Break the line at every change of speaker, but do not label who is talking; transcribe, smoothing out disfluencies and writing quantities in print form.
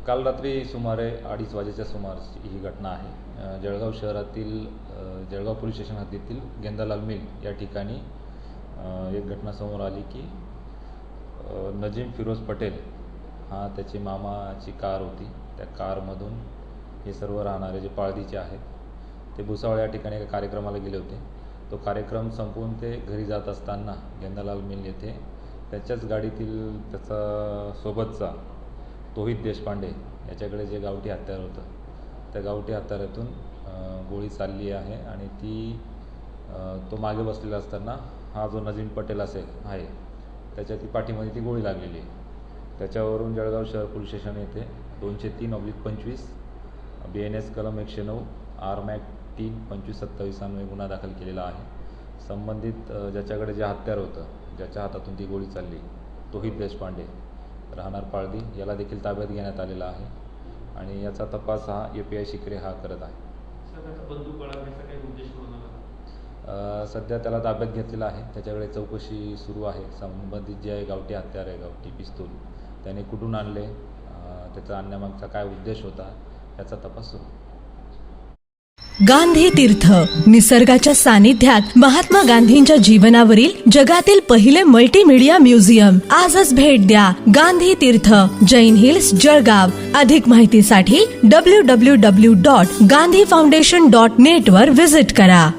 काल रात्री सुमारे 2:30 वाजेच्या सुमाराची ही घटना आहे। जळगाव शहरातील जळगाव पोलीस स्टेशन हद्दीतील गेंदालाल मिल या ठिकाणी एक घटना समोर आली की नजीम फिरोज पटेल हा त्याची मामाची कार होती। त्या कारमधून हे सर्व राहणारे जे पाळदीचे आहेत ते भुसावळ या ठिकाणी एका कार्यक्रमाला गेले होते। तो कार्यक्रम संपवून ते घरी जात असताना गेंदालाल मिल येथे त्याच्याच गाडीतील त्याचा सोबतचा तोहित देशपांडे याच्याकडे जे गावठी हत्यार होतं त्या गावठी हत्यारातून गोळी चालली आहे आणि तो मागे बसलेला असताना हा जो नजीम पटेल आहे त्याच्या ती पाठीमध्ये ती गोळी लागलेली आहे। त्याच्यावरून जळगाव शहर पोलीस स्टेशन येथे 203/25 BNS कलम 109 RMAC 3 2527 अन्वये गुन्हा दाखल केलेला आहे। संबंधित ज्याच्याकडे जे हत्यार होतं, ज्याच्या हातातून ती गोळी चालली, तोहित देशपांडे राहणार पाळदी याला देखील ताब्यात घेण्यात आलेला आहे आणि याचा तपास हा API शिकरे हा करत आहे। सध्या त्याला ताब्यात घेतलेला आहे। त्याच्याकडे चौकशी सुरू आहे। संबंधित जे गावठी हत्यार आहे, गावठी पिस्तूल त्याने कुठून आणले, त्याचा आणण्यामागचा काय उद्देश होता याचा तपास सुरू आहे।
गांधी तीर्थ निसर्गाच्या सानिध्यात महात्मा गांधींच्या जीवनावरील जगातील पहिले मल्टीमीडिया म्युझियम आजच भेट द्या। गांधी तीर्थ, जैन हिल्स, जळगाव। अधिक माहितीसाठी www.gandhifoundation.net वर विजिट करा।